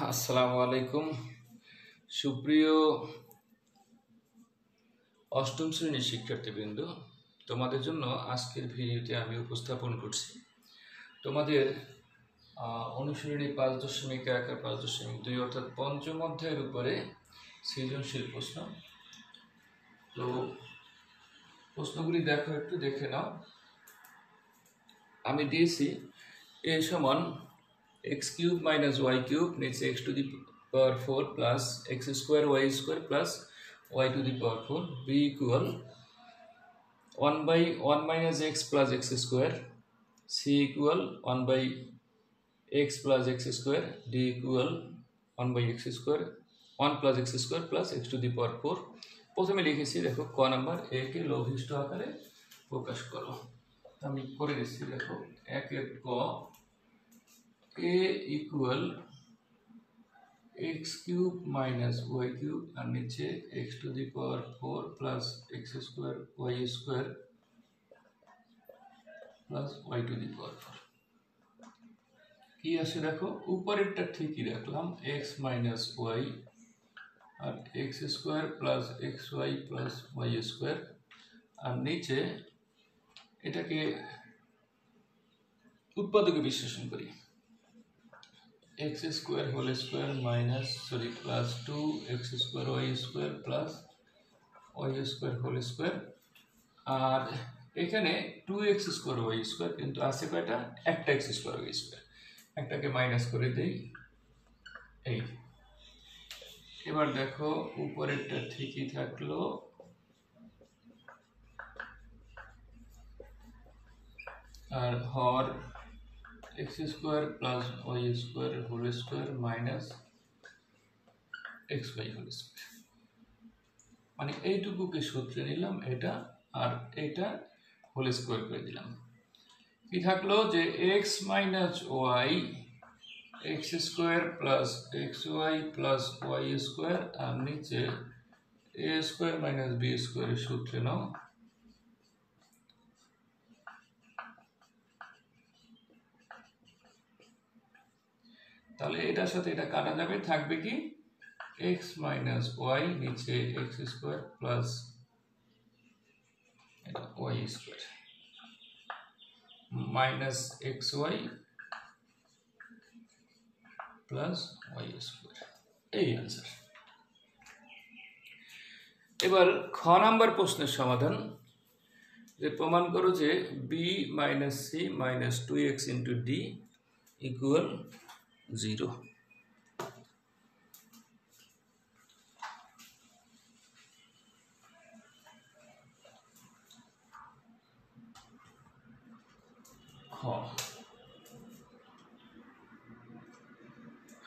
আসসালামু আলাইকুম সুপ্রিয় অষ্টম শ্রেণীর শিক্ষার্থীবৃন্দ, তোমাদের জন্য আজকের ভিডিওতে আমি উপস্থাপন করছি তোমাদের অনুশীলনী 5.1 আর 5.2 অর্থাৎ পঞ্চম অধ্যায়ের উপরে সৃজনশীল প্রশ্ন। তো প্রশ্নগুলি দেখো, একটু দেখে নাও। আমি দিয়েছি a সমান x³ - y³ নিচে x⁴ plus x² y² plus y⁴ b equal 1/1 - x plus x², c equal 1/x plus x², d equal 1/x² 1 plus x² plus x⁴। প্রথমে লিখেছি, দেখো ক নাম্বার, এ কে লঘিষ্ঠ আকারে প্রকাশ করো। আমি করে দিচ্ছি, দেখো একের ক, a ইকুয়াল x³ - y³ আর নিচে x⁴ plus x² y² plus y⁴। কি আসে দেখো, উপরেরটা ঠিকই রাখলাম, x - y আর x² plus xy plus y², আর নিচে এটাকে উৎপাদকে বিশ্লেষণ করি, x² plus 2x² y² plus y² আর এখানে 2x² y², কিন্তু আছে কয়টা, একটা x² y², একটাকে মাইনাস করে দেই। এই এবার দেখো উপরেরটা ঠিকই থাকলো, আর হর x² plus y² minus xy², মানে এইটুকুকে সূত্রে নিলাম এটা, আর এটা হোল স্কোয়ার করে দিলাম। কি থাকলো যে x - y x² plus xy plus y² আর নিচে a² - b² এর সূত্রে নাও, তাহলে এটার সাথে এটা কাটা যাবে, থাকবে কি x - y নিচে x² প্লাস এটা y² minus xy plus y², এই आंसर। এবার খ নাম্বার প্রশ্নের সমাধান, যে প্রমাণ করো যে b - c - 2x * d equal 0।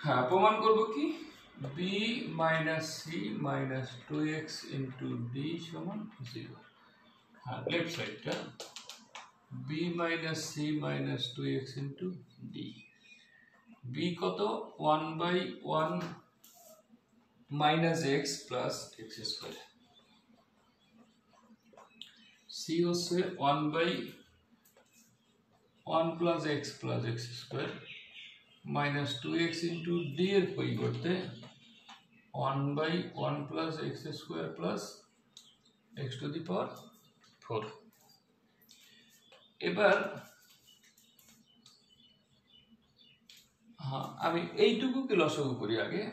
হ্যাঁ, প্রমাণ করব কি, b - c - 2x * d সমান 0। হ্যাঁ, লেফট সাইডটা b - c - 2x * d, b কত, 1/1 - x প্লাস x², c হচ্ছে 1/1 plus x plus x² minus 2x * d এর পরিবর্তে 1/1 প্লাস x² প্লাস x⁴। এবার আমি এইটুকুকে লসাগু করি আগে,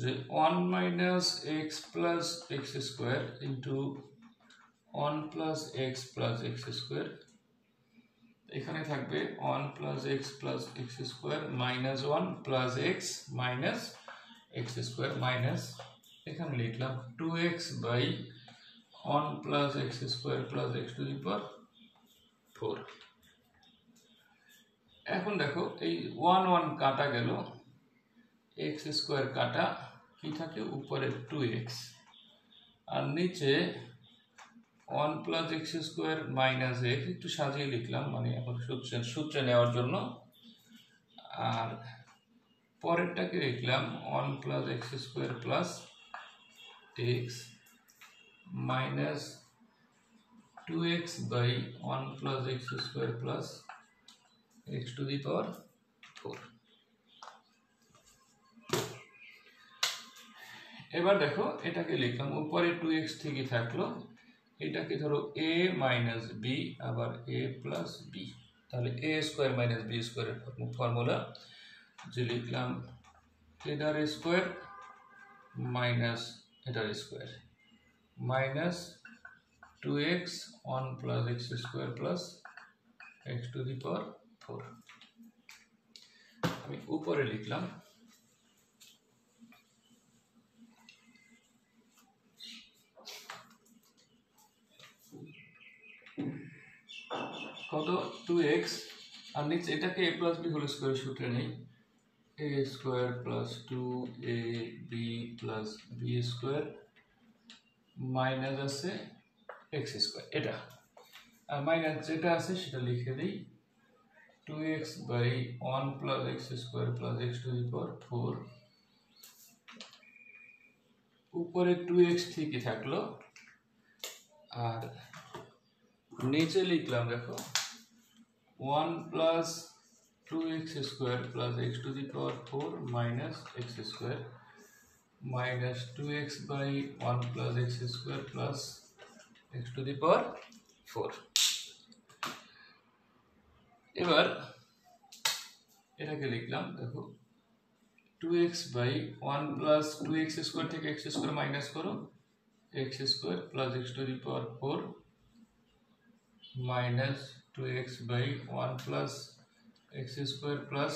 যে 1 - x plus x² into 1 plus x plus x², এখানে থাকবে 1 plus x plus x² minus 1 plus x minus x² minus, এখানে লিখলাম 2x by 1 plus x² plus x⁴। এখন দেখো এই 1 1 কাটা গেল, x² কাটা, কি থাকে উপরে 2x আর নিচে 1 প্লাস x² মাইনাস x, একটু সাজিয়ে লিখলাম, মানে এখন সূত্রে নেওয়ার জন্য, আর পরেরটাকে লিখলাম 1 plus x² plus x minus 2x by 1 plus x² plus x⁴। এবার দেখো এটাকে লিখলাম, উপরে 2x ঠিকই থাকলো, এটাকে ধরো a মাইনাস বি আবার a প্লাস বি, তাহলে a স্কোয়ার মাইনাস বি স্কোয়ারের ফর্মুলা যে লিখলাম এটার স্কোয়ার মাইনাস এটার square minus 2x 1 plus x square plus x to the power 4। আমি উপরে লিখলাম কত 2x আর নিচে এটাকে a plus B whole square সূত্রে নেই, a square plus 2ab plus B square minus আছে x স্কোয়ার, এটা আর মাইনাস যেটা আছে সেটা লিখে দিই 2x by 1 plus x square plus x to the power 4। উপরে 2x ঠিকই থাকলো আর নিচে লিখলাম দেখো 1 plus 2x square plus x to the power 4 minus x square minus 2x by 1 plus x square plus x to the power 4। এবার এটাকে লিখলাম দেখো 2x by 1 plus 2x square থেকে x স্কোয়ার মাইনাস করো, x square plus x to the power 4 minus 2x by 1 plus x square plus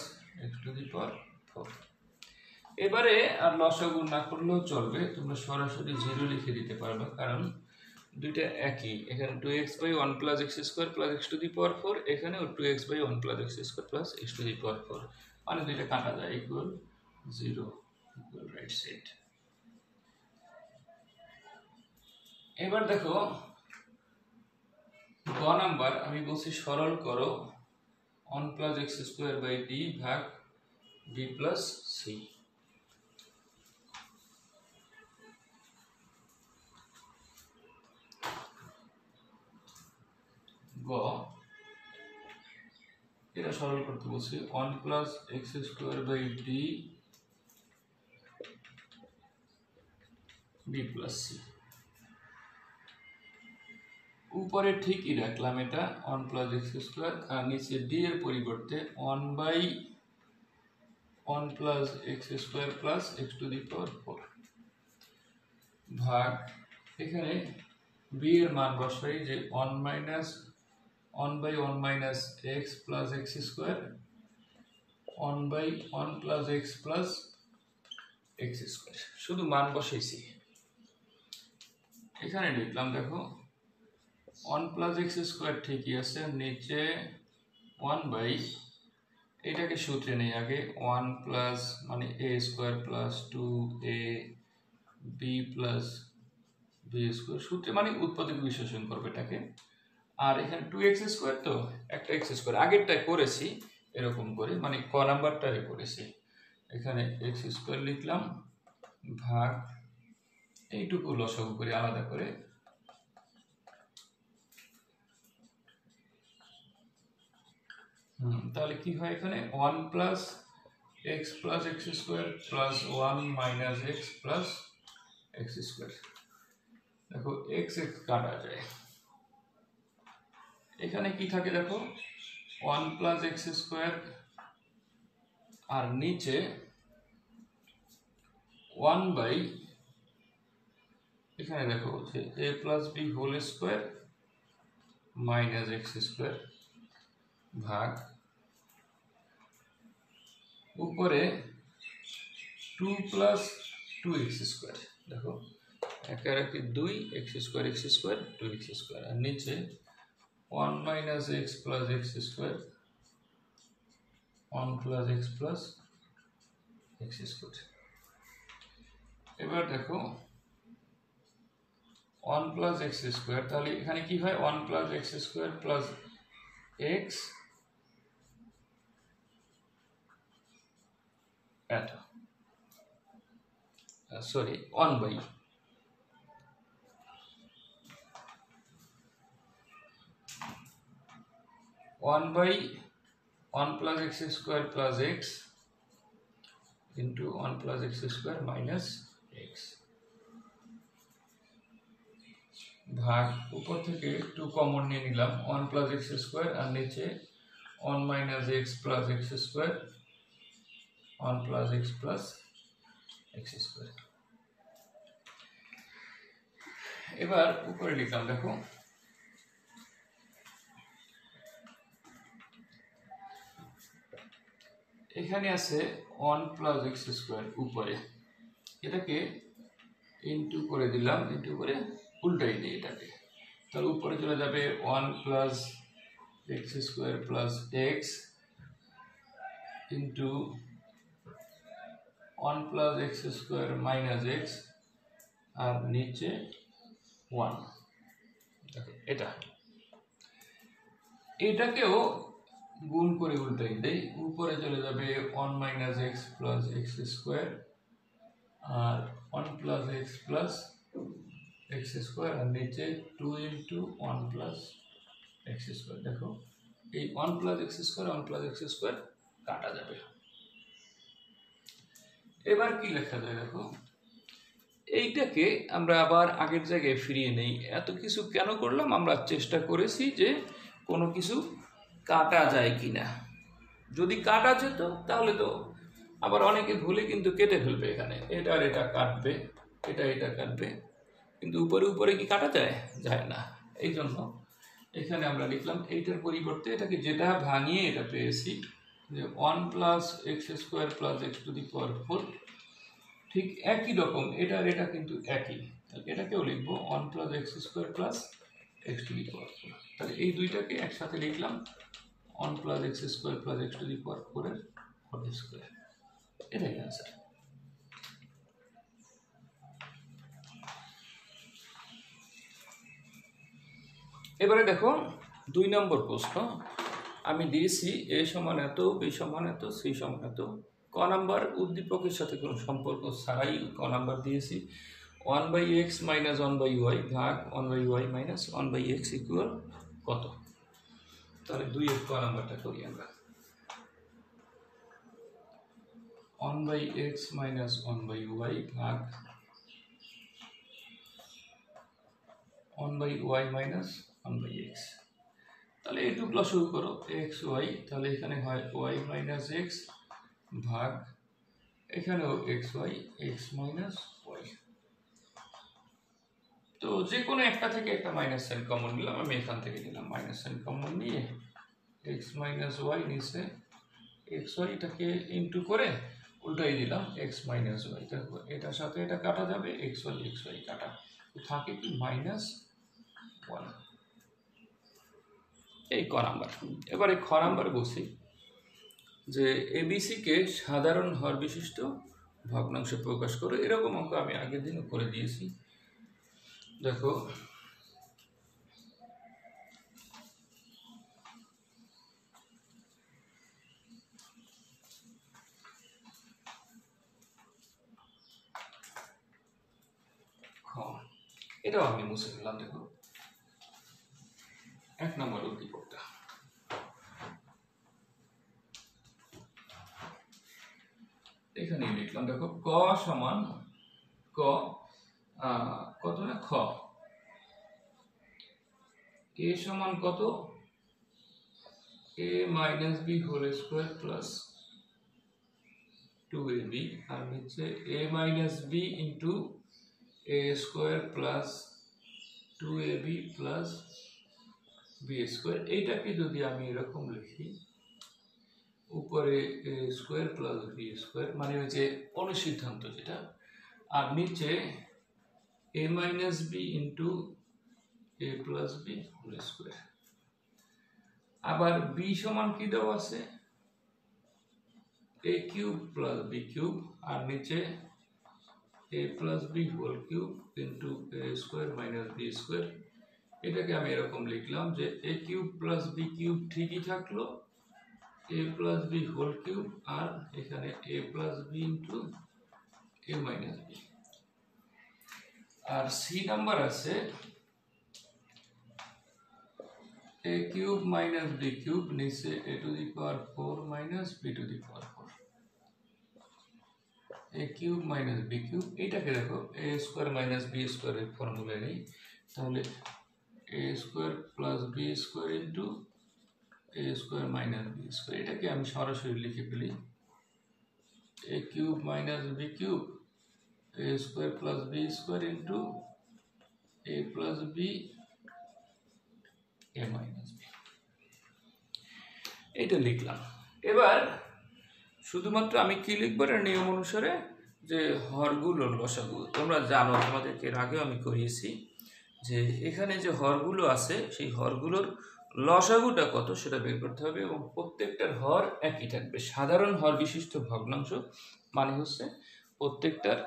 x to the power 4। এবারে আর লসাগু না করলেও চলবে, তোমরা সরাসরি 0 লিখে দিতে পারবে কারণ দুইটা একই, এখানে 2x by 1 plus x square plus x to the power 4, এখানেও 2x by 1 plus x square plus x to the power 4, মানে দুইটা কাটা যায়, ইকুয়াল 0, ইকুয়াল রাইট সাইড। এবার দেখো গ নাম্বার আমি বলছি সরল করো 1 plus x square by d ভাগ b প্লাস c। গ এটা সরল করতে বলছি 1 plus x square by d b plus c। উপরে ঠিকই রাখলাম এটা 1 প্লাস x স্কোয়ার আর নিচে d এর পরিবর্তে 1 by 1 plus x square plus x to the power 4 ভাগ এখানে b এর মান বসাই যে 1 minus 1 by 1 minus x plus x square 1 by 1 plus x plus x square, শুধু মান বসাইছি। এখানে লিখলাম দেখো 1 প্লাস x স্কোয়ার ঠিকই আছে, নিচে 1 বাই এটাকে সূত্রে নেই আগে 1 প্লাস মানে a square plus 2a b plus b square সূত্রে মানে উৎপাদক বিশ্লেষণ করবে এটাকে, আর এখানে 2x স্কোয়ার তো একটা x স্কোয়ার আগেরটাই করেছি এরকম করে, মানে ক নাম্বারটারে করেছি, এখানে x স্কোয়ার লিখলাম ভাগ এইটুকু লসাগু করে আলাদা করে তাহলে কি হয় এখানে 1 plus x plus x square plus 1 minus x plus x square. দেখো x x কাটা যায়, এখানে কি থাকে দেখো 1 প্লাস x স্কোয়ার আর নিচে 1 বাই এখানে দেখো বলছে a plus b whole square minus x square ভাগ উপরে 2 প্লাস 2x স্কোয়ার, দেখো একে আর একটি 2 x স্কোয়ার 2x স্কোয়ার আর নিচে 1 minus x plus x square 1 plus x plus x square. এবার দেখো 1 প্লাস x স্কোয়ার, তাহলে এখানে কি হয় 1 plus x square plus x এটা sorry 1 by 1 by 1 plus x square plus x into 1 plus x square minus x ভাগ উপর থেকে 2 কমন নিয়ে নিলাম 1 প্লাস এক্স স্কোয়ার আর নিচে 1 minus X plus X square 1 plus X plus X square. এবার উপরে লিখলাম, দেখো এখানে আছে 1 প্লাস এক্স স্কোয়ার উপরে, এটাকে ইনটু করে দিলাম, ইনটু করে উল্টাই দিই এটাকে, তাহলে উপরে চলে যাবে 1 plus X square plus X into 1 plus X square minus X আর নিচে 1। দেখো এটাকেও গুণ করে উল্টাই দেই, উপরে চলে যাবে 1 minus X plus X square আর 1 plus X plus X square আর নিচে 2 ইন্টু 1 প্লাস এক্স স্কোয়ার। দেখো এই 1 plus X square 1 plus X square কাটা যাবে। এবার কি লেখা যায়, দেখো এইটাকে আমরা আবার আগের জায়গায় ফিরিয়ে নেই। এত কিছু কেন করলাম, আমরা চেষ্টা করেছি যে কোনো কিছু কাটা যায় কিনা, যদি কাটা যেত তাহলে তো আবার অনেকে ভুলে কিন্তু কেটে ফেলবে, এখানে এটা আর এটা কাটবে, এটা কাটবে, কিন্তু উপরে উপরে কি কাটা যায়, যায় না। এই জন্য এখানে আমরা লিখলাম এইটার পরিবর্তে এটাকে যেটা ভাঙিয়ে এটা পেয়েছি যে 1 plus X square plus X to the power 4, ঠিক একই রকম এটা আর এটা কিন্তু একই, এটাকেও লিখবো 1 plus X square plus X to the power 4। তাহলে এই দুইটাকে একসাথে লিখলাম 1 plus X square plus X to the power 4 এর হোল স্কোয়ার, এটাই অ্যান্সার। এবারে দেখো 2 নম্বর প্রশ্ন আমি দিয়েছি এ সমান এত, বি সমান এত, সি সমান এত। ক নাম্বার উদ্দীপকের সাথে কোনো সম্পর্ক ছাড়াই ক নাম্বার দিয়েছি 1/x মাইনাস 1/y ভাগ 1/y মাইনাস 1/x ইকুয়াল কত। তাহলে 2 এর ক নাম্বারটা করি আমরা। 1/x মাইনাস 1/y ভাগ 1/y মাইনাস 1/x। তাহলে একটু লসাগু করো x y, তাহলে এখানে হয় y মাইনাস x ভাগ এখানেও x y, x minus y। তো যে কোনো একটা থেকে একটা মাইনাস সাইন কমন নিলাম, আমি এখান থেকে নিলাম মাইনাস সাইন কমন নিয়ে x মাইনাস y নিচে x y এটাকে ইনটু করে উল্টাই দিলাম x মাইনাস y। দেখো এটার সাথে এটা কাটা যাবে, x y কাটা, থাকে কি মাইনাস 1। এই ক নাম্বার। এবারে খ নাম্বার বলছি যে এবিসি কে সাধারণ হর বিশিষ্ট ভগ্নাংশে প্রকাশ করে। এরকম অঙ্ক আমি আগের দিনও করে দিয়েছি। দেখো এটাও আমি মুছে ফেললাম। দেখো 1 নম্বর উদ্দীপকটা এখানে লিখলাম। দেখো ক সমান ক কত না খ, এ সমান কত a minus B whole square plus 2ab আর নিচে a minus B into a square plus 2ab plus B square. এইটাকে যদি আমি এরকম লিখি উপরে a square plus B square, মানে ওই যে অনুসিদ্ধান্ত যেটা, আর নিচে a minus B into a plus B whole square. আবার বি সমান কি দেওয়া আছে a cube plus B cube আর নিচে a plus B whole cube into a square minus B square. এটাকে আমি এরকম লিখলাম যে a cube plus B cube ঠিকই থাকলো, a plus B whole cube আর এখানে a plus B into a minus B. আর সি নাম্বার আছে a cube minus B cube নিচে a to the power 4 minus b to the power 4, a cube minus B cube. এটাকে দেখো a square minus B স্কোয়ারের formula নেই, তাহলে a square plus B square into a square minus B square, এটাকে আমি সরাসরি লিখে ফেলি a cube minus B cube a square plus B square into a plus B a minus B, এইটা লিখলাম। এবার শুধুমাত্র আমি কি লিখবো, এটা নিয়ম অনুসারে যে হরগুলোর লসাগু, তোমরা জানো তোমাদেরকে এর আগেও আমি করিয়েছি যে এখানে যে হরগুলো আছে সেই হরগুলোর লসাগুটা কত সেটা বের করতে হবে এবং প্রত্যেকটার হর একই থাকবে। সাধারণ হর বিশিষ্ট ভগ্নাংশ মানে হচ্ছে প্রত্যেকটার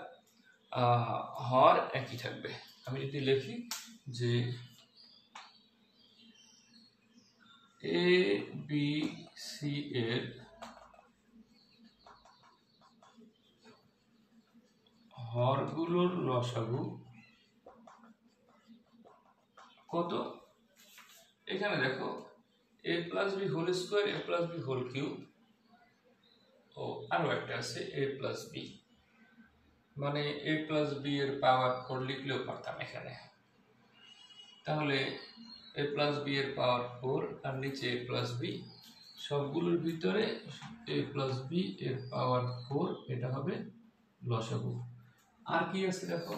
হর একই থাকবে। আমি যদি লিখি যে এ বি সি এর হরগুলোর লসাগু কত, এখানে দেখো a plus B whole square a plus B whole cube ও আরো একটা আছে a প্লাস বি, মানে a প্লাস বি এর পাওয়ার 4 লিখলেও পারতাম এখানে। তাহলে a প্লাস বি এর পাওয়ার 4 আর নিচে a প্লাস বি, সবগুলোর ভিতরে a প্লাস বি এর পাওয়ার 4, এটা হবে লসাগু। আর কি আছে দেখো,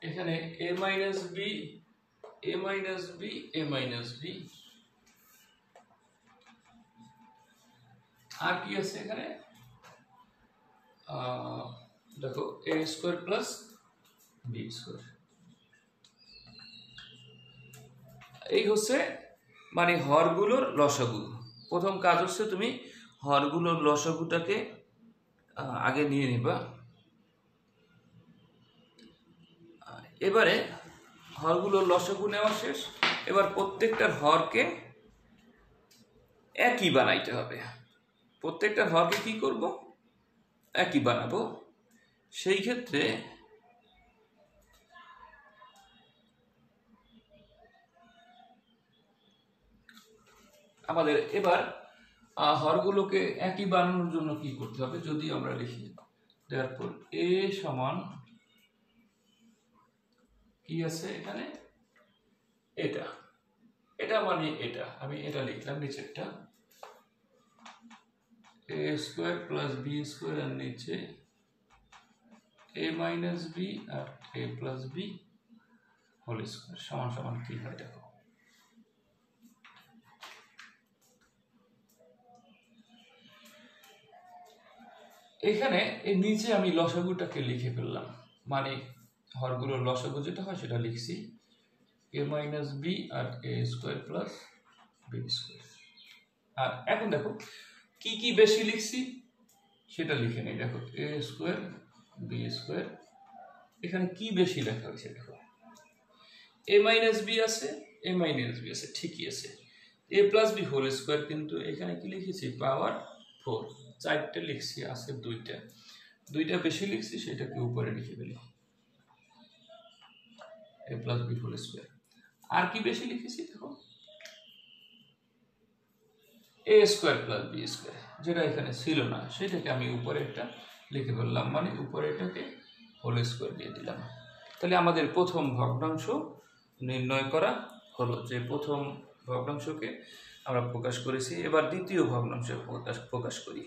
এখানে a minus B a minus B a minus B, আর কি আছে এখানে দেখো a square plus B square. এই হচ্ছে মানে হরগুলোর লসাগু। প্রথম কাজ হচ্ছে তুমি হরগুলোর লসাগুটাকে আগে নিয়ে নিবা। এবারে হরগুলোর লসাগু নেওয়া শেষ, এবার প্রত্যেকটার হরকে একই বানাইতে হবে। প্রত্যেকটার হরকে কি করব, একই বানাবো। সেই ক্ষেত্রে আমাদের এবার হরগুলোকে একই বানানোর জন্য কি করতে হবে, যদি আমরা লিখি তারপর a সমান কি আছে এখানে, এটা এটা মানে এটা, আমি এটা লিখলাম নিচেরটা a square plus B square আর নিচে a মাইনাস বি আর a plus B whole square সমান সমান কি হয় দেখো। এখানে এই নিচে আমি লসাগুটাকে লিখে ফেললাম, মানে হরগুলোর লসাগু যেটা হয় সেটা লিখছি a মাইনাস বি আর a square plus B square. আর এখন দেখো কি কি বেশি লিখছি সেটা লিখে নেই। দেখো a স্কোয়ার বি স্কোয়ার, এখানে কি বেশি লেখা হয়েছে দেখো, a মাইনাস বি আছে a মাইনাস বি আছে ঠিকই আছে, a plus B whole square কিন্তু এখানে কি লিখেছি পাওয়ার 4, চারটে লিখছি আছে দুইটা বেশি লিখছি সেটাকে উপরে লিখে ফেলি a plus B whole square. আর কি বেশি লিখেছি দেখো a square plus B square, যেটা এখানে ছিল না সেটাকে আমি উপরে একটা লিখে ফেললাম, মানে উপরে এটাকে হোল স্কোয়ার দিয়ে দিলাম। তাহলে আমাদের প্রথম ভগ্নাংশ নির্ণয় করা হলো, যে প্রথম ভগ্নাংশকে আমরা প্রকাশ করেছি। এবার দ্বিতীয় ভগ্নাংশ প্রকাশ করি।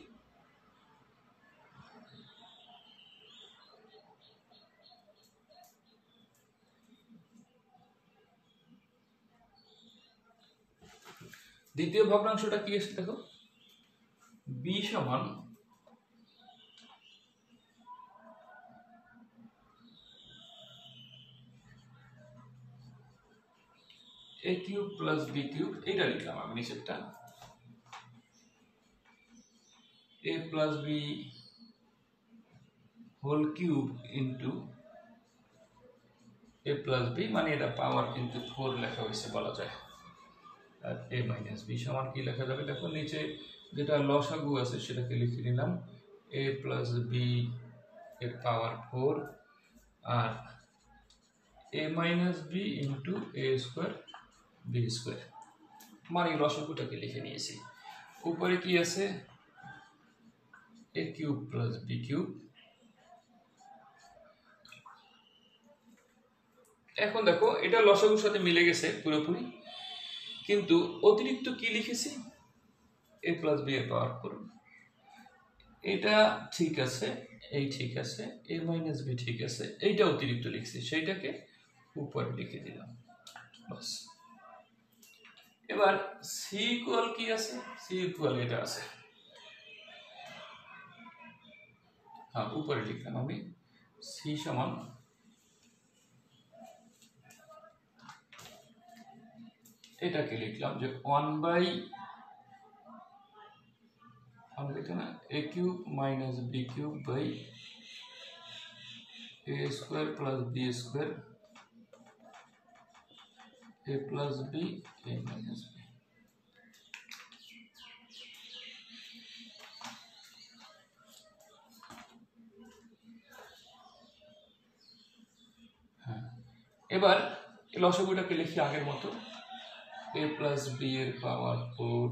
দ্বিতীয় ভগ্নাংশটা কি আছে দেখো, b সমান a cube plus b cube, এটা লিখলাম আমি নিচেরটা a plus b whole cube into a plus b, মানে এটা পাওয়ার কিন্তু 4 লেখা হয়েছে বলা যায়। আর a মাইনাস b সমান কি লেখা যাবে দেখো, নিচে যেটা লসাগু আছে সেটাকে লিখে নিলাম a প্লাস b এর পাওয়ার 4 আর a minus b into a square B square, মানে লসাগুটাকে লিখে নিয়েছি। উপরে কি আছে a cube plus b cube এখন দেখো এটা লসাগুর সাথে মিলে গেছে পুরোপুরি, কিন্তু অতিরিক্ত কি লিখেছি, a প্লাস বি এর পাওয়ার 4। এটা ঠিক আছে, এই ঠিক আছে, a মাইনাস বি ঠিক আছে, এইটা অতিরিক্ত লিখছি, সেইটাকে উপরে লিখে দিলাম বাস। এবার সি ইকুয়াল কি আছে, সি ইকুয়াল এটা আছে, হ্যাঁ উপরে লিখলাম আমি, সি সমান এটাকে লিখলাম যে 1 বাই না a cube minus B cube by a square plus B square a plus B a minus B. হ্যাঁ, এবার এই লসাগুটাকে লিখি আগের মতো, a প্লাস বি এর power 4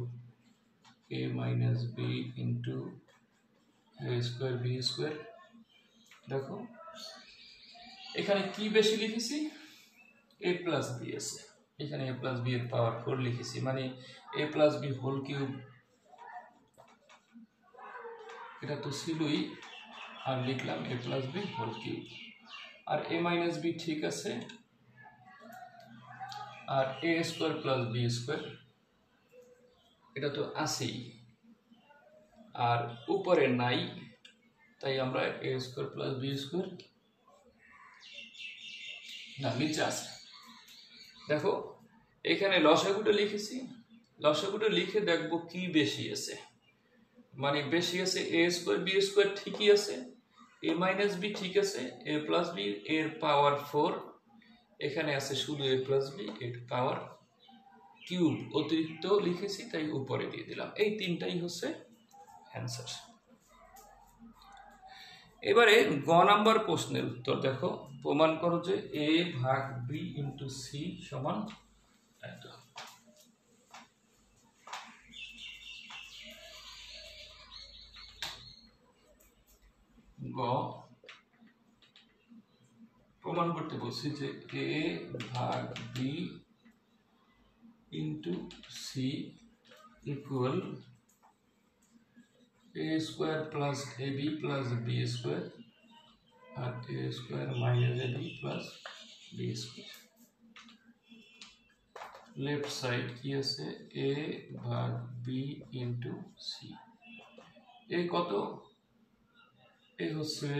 a minus B into a square B square. দেখো এখানে কি বেশি লিখেছি, a প্লাস বি আছে, এখানে a প্লাস বি এর পাওয়ার 4 লিখেছি, মানে a plus B whole cube, এটা তো ছিলই, আর লিখলাম a plus B whole cube. আর a মাইনাস বি ঠিক আছে, আর a square plus B square এটা তো আছেই, আর উপরে নাই, তাই আমরা a square plus B square, না নিচে আছে। দেখো এখানে লসাগুটা লিখেছি, লসাগুটা লিখে দেখবো কি বেশি আছে, মানে বেশি আছে a স্কোয়ার বি স্কোয়ার ঠিকই আছে, a মাইনাস বি ঠিক আছে, a প্লাস বি এর পাওয়ার 4 এখানে আছে শুধু a প্লাস বি এর পাওয়ার কিউব অতিরিক্ত লিখেছি, তাই উপরে দিয়ে দিলাম। এই তিনটাই হচ্ছে অ্যান্সার। এবারে গ নাম্বার প্রশ্নের উত্তর দেখো, প্রমাণ করো যে a ভাগ b ইন্টু সি সমান এত। গ প্রমাণ করতে বলছি যে a ভাগ b into C equal a square plus A B plus B square আর a square minus A B plus B square. Left side কি আছে, a ভাগ b ইন্টু সি, এ কত, এ হচ্ছে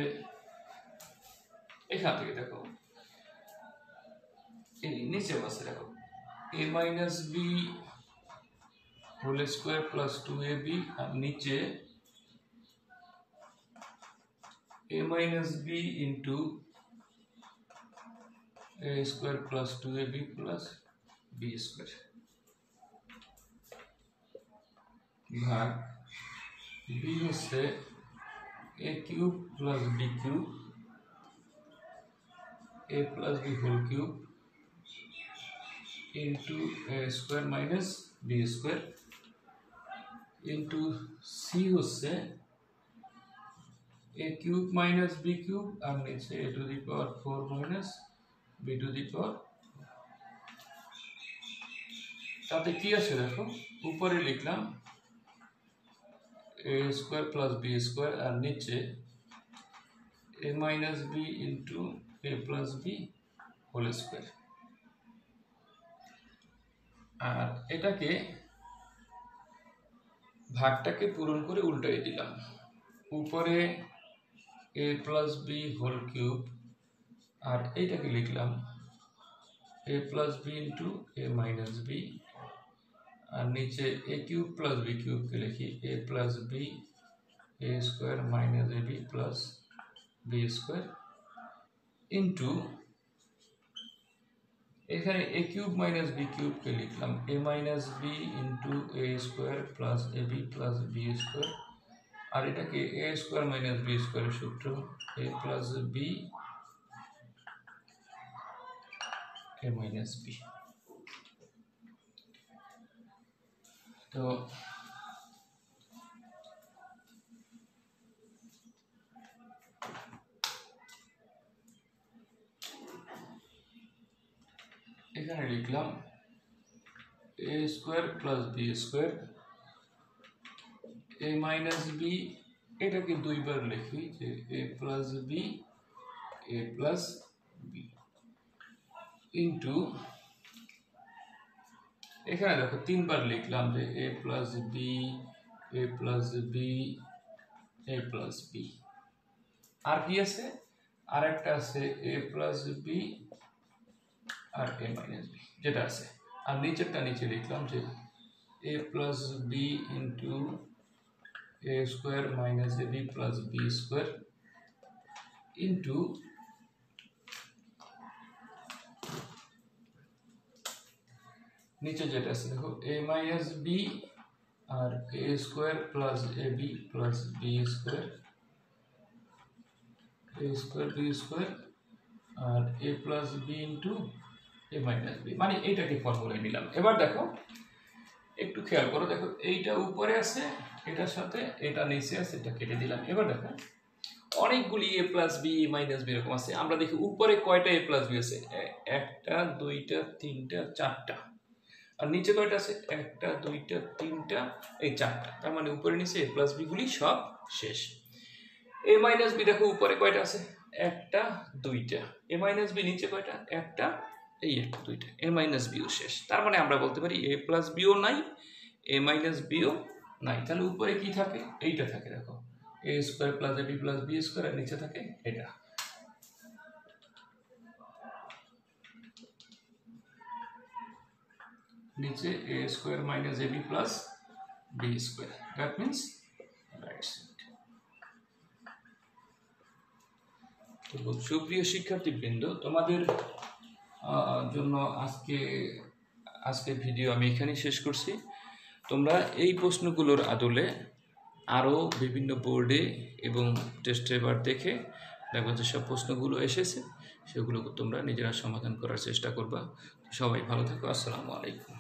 এখান থেকে দেখো এই নিচে বসে দেখো a minus B whole square plus 2ab, আর নিচে a minus B into a square plus 2ab plus B square ভাগ বি হচ্ছে a cube plus B cube a plus B whole cube into a square minus B square into C হচ্ছে a cube minus B cube, আর নিচে a to the power 4 minus b to the power. তাতে কি আছে দেখো, উপরে লিখলাম a square plus B square, আর নিচে a minus B into a plus B whole square. আর এটাকে ভাগটাকে পূরণ করে উল্টাই দিলাম, উপরে a plus B whole cube, আর এইটাকে লিখলাম a plus B into a minus B, আর নিচে a কিউব প্লাস বি কিউবকে লিখি a plus B a square minus A B plus B square into এখানে a কিউব মাইনাস বি কিউবকে লিখলাম a minus B into a square plus A B plus B square, আর এটাকে a square minus B স্কোয়ারের সূত্র a plus B a minus B. তো এখানে লিখলাম a square plus B square a minus B, এটাকে দুইবার লিখি যে a প্লাস বি ইন্টু, এখানে দেখো তিনবার লিখলাম যে a প্লাস বি আর কি আছে, আর একটা আছে a প্লাস বি আর a মাইনাস বি যেটা আছে, আর নিচেরটা নিচে লিখলাম যে a plus B into a square minus ab plus B square into নিচে যেটা আছে দেখো a মাইনাস বি আর a square plus ab plus B square, a square B square আর a plus B into a minus B, মানে এইটাকে ফর্মুলায় নিলাম। এবার দেখো একটু খেয়াল করো, দেখো এইটা উপরে আছে, এটার সাথে এটা নিচে আছে, এটা কেটে দিলাম। এবার দেখো অনেকগুলি a plus B minus B এরকম আছে, আমরা দেখি উপরে কয়টা a প্লাস বি আছে, একটা দুইটা তিনটা চারটা, আর নিচে কয়টা আছে, একটা দুইটা তিনটা এই চারটা, তার মানে উপরে নিচে a প্লাস বি গুলি সব শেষ। a মাইনাস বি দেখো উপরে কয়টা আছে, একটা দুইটা, a মাইনাস বি নিচে কয়টা, একটা এই একটা দুইটা, a মাইনাস বিও শেষ। তার মানে আমরা বলতে পারি a প্লাস বিও নাই, a মাইনাস বিও নাই, তাহলে উপরে কি থাকে, এইটা থাকে দেখো a square plus ab plus B square, আর নিচে থাকে এটা। নিচে a square minus ab plus B square, that means right side. তো সুপ্রিয় শিক্ষার্থীবৃন্দ, তোমাদের জন্য আজকে ভিডিও আমি এখানেই শেষ করছি। তোমরা এই প্রশ্নগুলোর আদলে আরও বিভিন্ন বোর্ডে এবং টেস্ট পেপার দেখে দেখো যেসব প্রশ্নগুলো এসেছে সেগুলো তোমরা নিজেরা সমাধান করার চেষ্টা করবা। সবাই ভালো থাকো, আসসালামু আলাইকুম।